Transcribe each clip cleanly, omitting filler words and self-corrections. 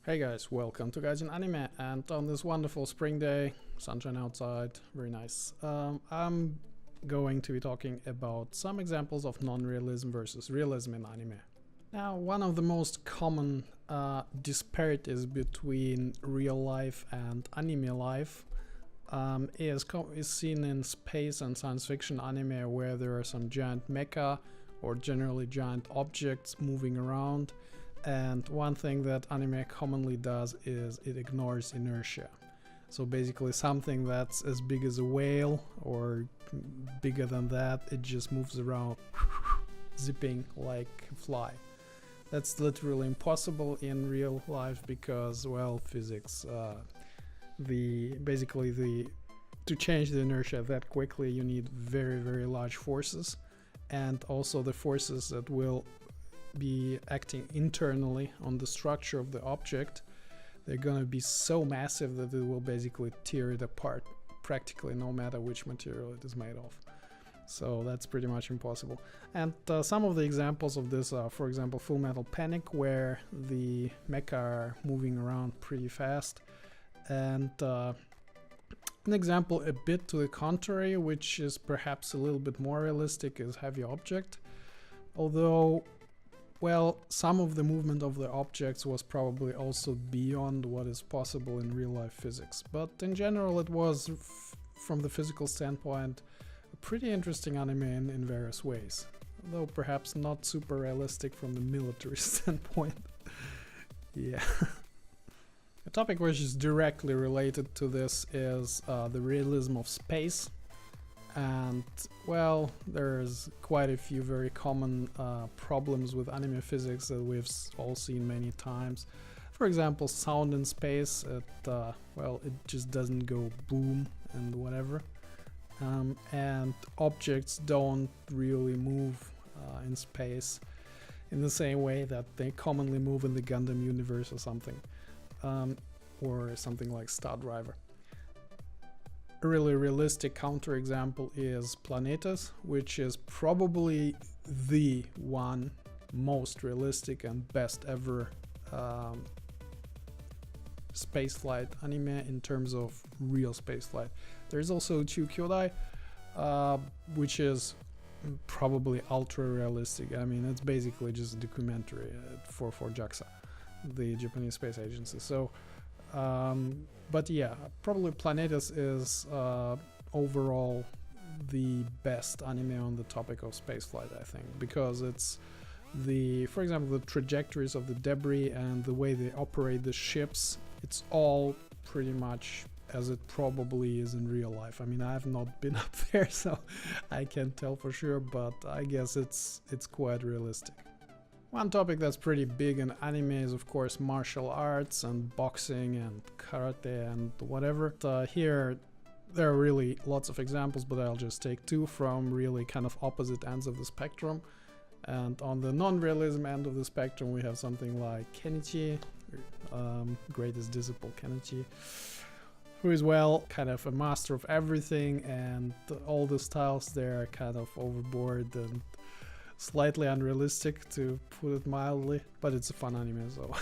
Hey guys, welcome to Guys in Anime, and on this wonderful spring day, sunshine outside, very nice, I'm going to be talking about some examples of non-realism versus realism in anime. Now, one of the most common disparities between real life and anime life is seen in space and science fiction anime, where there are some giant mecha or generally giant objects moving around. And one thing that anime commonly does is it ignores inertia. So basically something that's as big as a whale or bigger than that, it just moves around zipping like a fly. That's literally impossible in real life because, well, physics. To change the inertia that quickly, you need very, very large forces, and also the forces that will be acting internally on the structure of the object, they're gonna be so massive that it will basically tear it apart practically no matter which material it is made of. So that's pretty much impossible. And some of the examples of this are, for example, Full Metal Panic, where the mecha are moving around pretty fast, and an example a bit to the contrary, which is perhaps a little bit more realistic, is Heavy Object. Although, well, some of the movement of the objects was probably also beyond what is possible in real-life physics. But in general, it was, from the physical standpoint, a pretty interesting anime in various ways. Though perhaps not super realistic from the military standpoint. Yeah. A topic which is directly related to this is the realism of space. And, well, there's quite a few very common problems with anime physics that we've all seen many times. For example, sound in space, it just doesn't go boom and whatever. And objects don't really move in space in the same way that they commonly move in the Gundam universe or something. Or something like Star Driver. A really realistic counterexample is Planetas, which is probably the one most realistic and best ever spaceflight anime in terms of real spaceflight. There's also Two Kyodai, which is probably ultra realistic. I mean, it's basically just a documentary for JAXA, the Japanese Space Agency. So. But yeah, probably Planetas is overall the best anime on the topic of spaceflight, I think, because it's for example, the trajectories of the debris and the way they operate the ships, it's all pretty much as it probably is in real life. I mean, I have not been up there, so I can't tell for sure, but I guess it's quite realistic. One topic that's pretty big in anime is, of course, martial arts and boxing and karate and whatever. Here there are really lots of examples, but I'll just take two from really kind of opposite ends of the spectrum. And on the non-realism end of the spectrum, we have something like Kenichi, greatest disciple Kenichi, who is, well, kind of a master of everything, and all the styles there are kind of overboard and slightly unrealistic, to put it mildly, but it's a fun anime, so.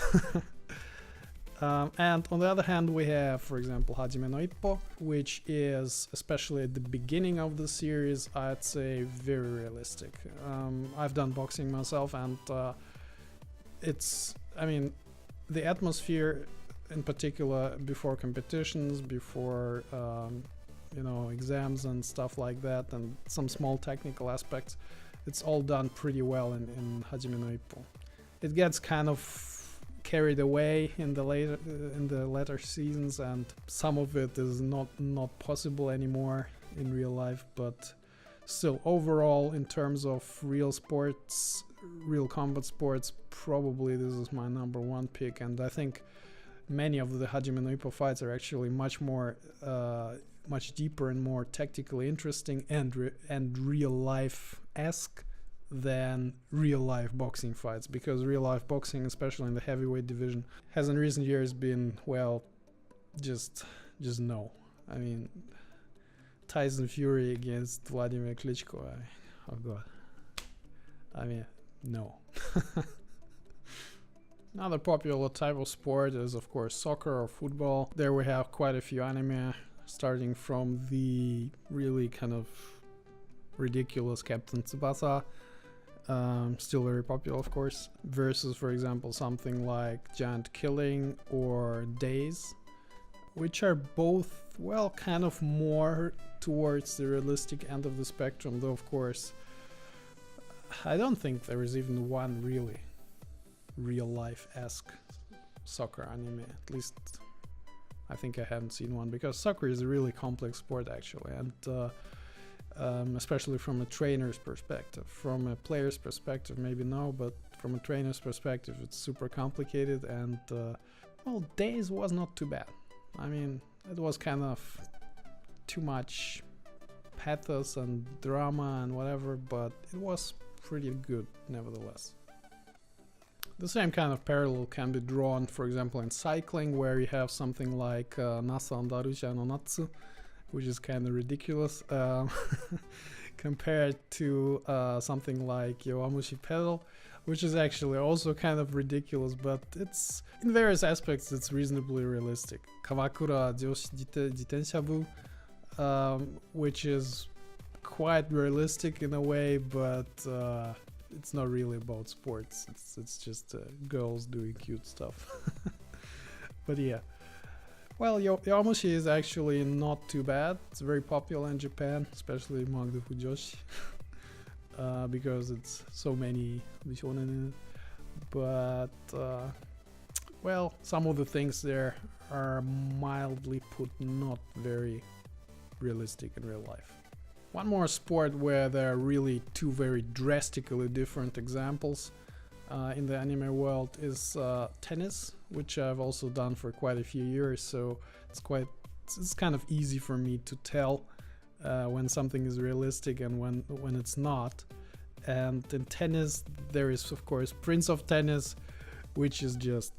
And on the other hand, we have, for example, Hajime no Ippo, which is, especially at the beginning of the series, I'd say very realistic. I've done boxing myself, and I mean, the atmosphere in particular before competitions, before exams and stuff like that, and some small technical aspects, it's all done pretty well in Hajime no Ippo. It gets kind of carried away in the later seasons, and some of it is not possible anymore in real life, but still, overall, in terms of real sports, real combat sports, probably this is my number one pick. And I think many of the Hajime no Ippo fights are actually much deeper and more tactically interesting and real life-esque than real life boxing fights, because real life boxing, especially in the heavyweight division, has in recent years been, well, just no. I mean, Tyson Fury against Vladimir Klitschko, oh god, I mean, no. Another popular type of sport is of course soccer or football. There we have quite a few anime, starting from the really kind of ridiculous Captain Tsubasa, still very popular of course, versus for example something like Giant Killing or Days, which are both, well, kind of more towards the realistic end of the spectrum, though of course I don't think there is even one really real life-esque soccer anime. At least I think I haven't seen one, because soccer is a really complex sport actually, and especially from a trainer's perspective. From a player's perspective maybe no, but from a trainer's perspective it's super complicated, and well, Days was not too bad. I mean, it was kind of too much pathos and drama and whatever, but it was pretty good nevertheless. The same kind of parallel can be drawn, for example, in cycling, where you have something like Nasa and Darusha no Natsu, which is kind of ridiculous, compared to something like Yowamushi Pedal, which is actually also kind of ridiculous, but it's, in various aspects, it's reasonably realistic. Kawakura Joshi Jitenshabu, which is quite realistic in a way, but it's not really about sports. It's just girls doing cute stuff. But yeah. Well, Yowamushi is actually not too bad. It's very popular in Japan, especially among the fujoshi, because it's so many shonen in it. But well, some of the things there are mildly put not very realistic in real life. One more sport where there are really two very drastically different examples in the anime world is tennis, which I've also done for quite a few years, so it's kind of easy for me to tell when something is realistic and when it's not. And in tennis there is of course Prince of Tennis, which is just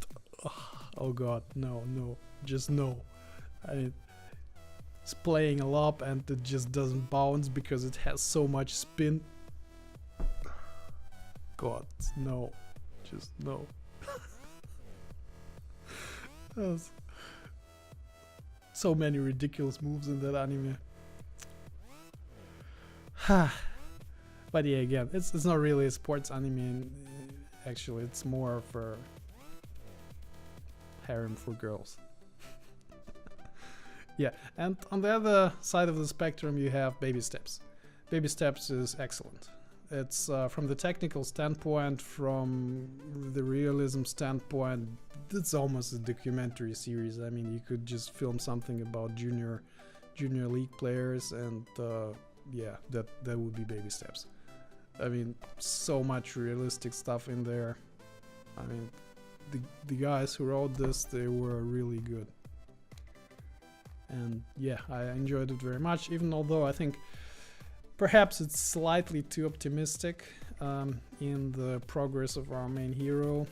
oh god, no, just no. It's playing a lob and it just doesn't bounce because it has so much spin. God, no, just no. There's so many ridiculous moves in that anime. But yeah, again, it's not really a sports anime. Actually, it's more for harem for girls. Yeah, and on the other side of the spectrum you have Baby Steps. Baby Steps is excellent. It's from the technical standpoint, from the realism standpoint, it's almost a documentary series. I mean, you could just film something about junior league players, and yeah, that would be Baby Steps. I mean, so much realistic stuff in there. I mean, the guys who wrote this, they were really good. And yeah, I enjoyed it very much, even although I think perhaps it's slightly too optimistic in the progress of our main hero.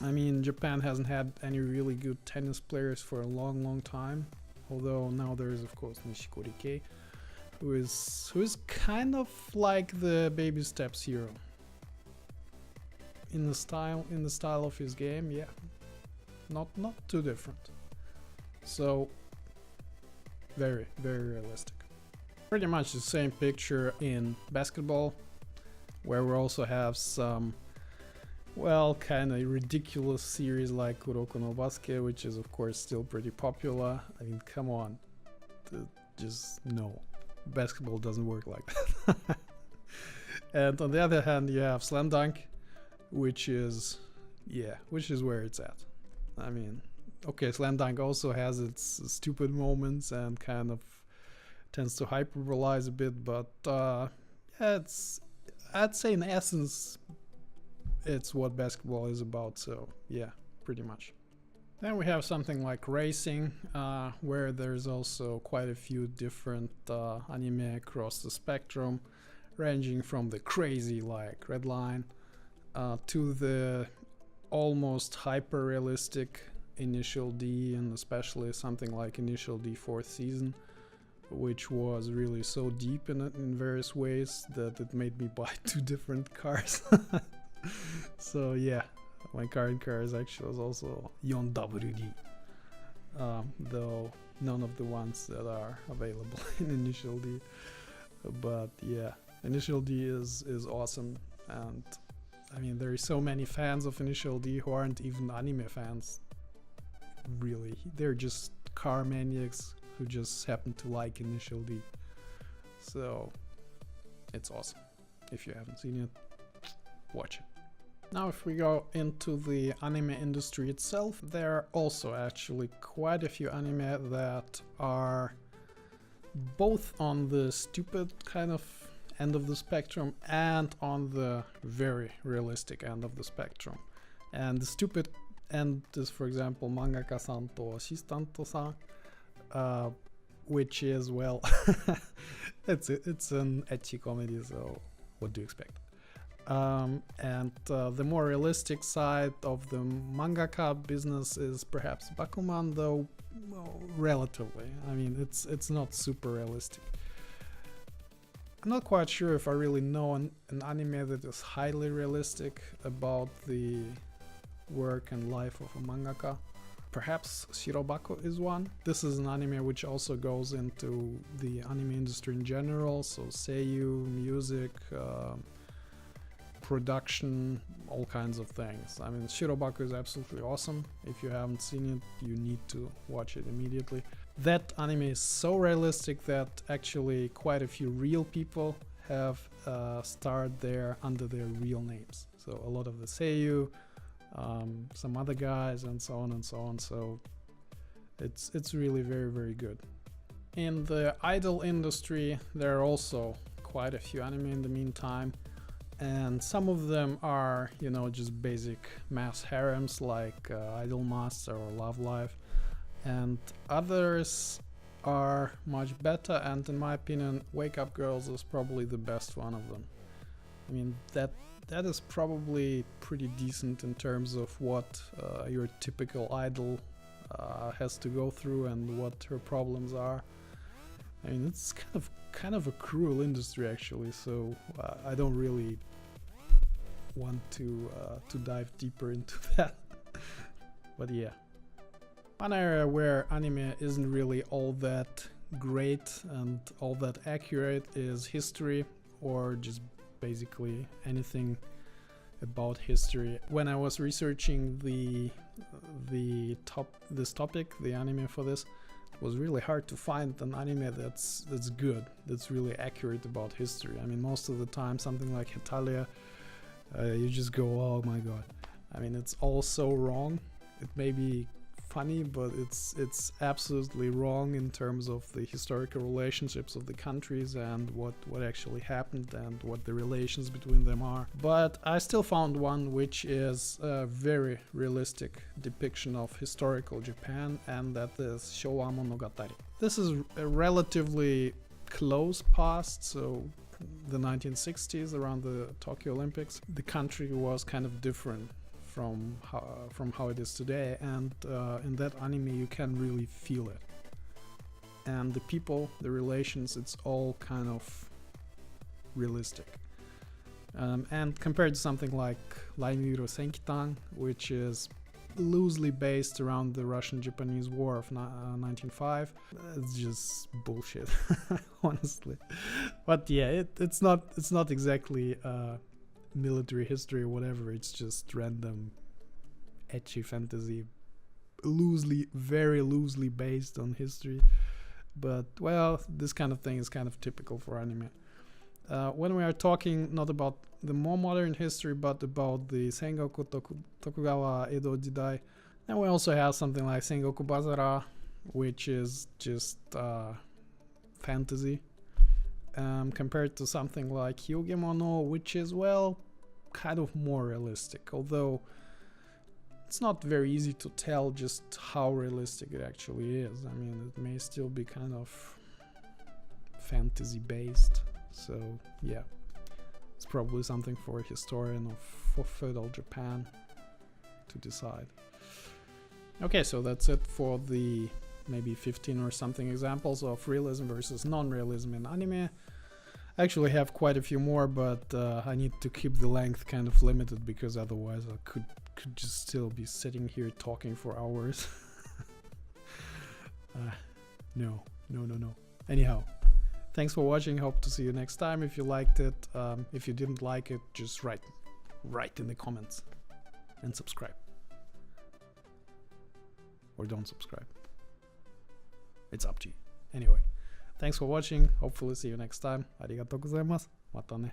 I mean, Japan hasn't had any really good tennis players for a long time, although now there is of course Nishikori Kei, who is kind of like the Baby Steps hero in the style of his game. Yeah, not too different. So very realistic. Pretty much the same picture in basketball, where we also have some, well, kind of ridiculous series like Kuroko no Basket, which is of course still pretty popular. I mean, come on, just no, basketball doesn't work like that. And on the other hand, you have Slam Dunk, which is where it's at. I mean, okay, Slam Dunk also has its stupid moments and kind of tends to hyperbolize a bit, but yeah, I'd say in essence it's what basketball is about, so yeah, pretty much. Then we have something like racing, where there's also quite a few different anime across the spectrum, ranging from the crazy like Redline to the almost hyper-realistic Initial D, and especially something like Initial D 4th season, which was really so deep in various ways that it made me buy 2 different cars. So yeah, My current car is also 4WD, though none of the ones that are available in Initial D. But yeah, Initial D is awesome, and I mean there are so many fans of Initial D who aren't even anime fans. Really, they're just car maniacs who just happen to like Initial D. So it's awesome. If you haven't seen it, watch it. Now if we go into the anime industry itself, there are also actually quite a few anime that are both on the stupid kind of end of the spectrum and on the very realistic end of the spectrum. And the stupid end is, for example, Mangaka-san to Assistanto-san, which is, well, it's an ecchi comedy, so what do you expect? And the more realistic side of the mangaka business is perhaps Bakuman, though well, relatively. I mean, it's not super realistic. I'm not quite sure if I really know an anime that is highly realistic about the work and life of a mangaka. Perhaps Shirobako is one. This is an anime which also goes into the anime industry in general, so seiyuu, music, production, all kinds of things. I mean, Shirobako is absolutely awesome. If you haven't seen it, you need to watch it immediately. That anime is so realistic that actually quite a few real people have starred there under their real names. So a lot of the seiyuu, some other guys, and so on and so on. So it's really very, very good. In the idol industry, there are also quite a few anime in the meantime. And some of them are, you know, just basic mass harems like Idol Master or Love Live. And others are much better, and in my opinion, Wake Up Girls is probably the best one of them. I mean, that is probably pretty decent in terms of what your typical idol has to go through and what her problems are. I mean, it's kind of a cruel industry actually, so I don't really want to dive deeper into that. But yeah, one area where anime isn't really all that great and all that accurate is history, or just basically anything about history. When I was researching this topic, the anime for this, it was really hard to find an anime that's good, that's really accurate about history. I mean, most of the time something like Hetalia, you just go, oh my god. I mean, it's all so wrong. It may be funny, but it's absolutely wrong in terms of the historical relationships of the countries and what actually happened and what the relations between them are. But I still found one which is a very realistic depiction of historical Japan, and that is Showa Monogatari. This is a relatively close past, so the 1960s, around the Tokyo Olympics. The country was kind of different from how it is today, and in that anime you can really feel it. And the people, the relations, it's all kind of realistic. And compared to something like Laimyuro Senkitan, which is loosely based around the Russian-Japanese War of 1905, it's just bullshit, honestly. But yeah, it's not exactly military history or whatever. It's just random ecchi fantasy, very loosely based on history. But well, this kind of thing is kind of typical for anime. When we are talking not about the more modern history, but about the Sengoku Tokugawa Edo Jidai, then we also have something like Sengoku Bazara, which is just fantasy, compared to something like Hyogemono, which is, well, kind of more realistic, although it's not very easy to tell just how realistic it actually is. I mean, it may still be kind of fantasy based. So yeah, it's probably something for a historian of feudal Japan to decide. Okay, so that's it for the maybe 15 or something examples of realism versus non-realism in anime. I actually have quite a few more, but I need to keep the length kind of limited, because otherwise I could could just still be sitting here talking for hours. No. Anyhow, thanks for watching. Hope to see you next time. If you liked it, if you didn't like it, just write in the comments and subscribe. Or don't subscribe. It's up to you. Anyway, thanks for watching. Hopefully see you next time. Arigatou gozaimasu. Mata ne.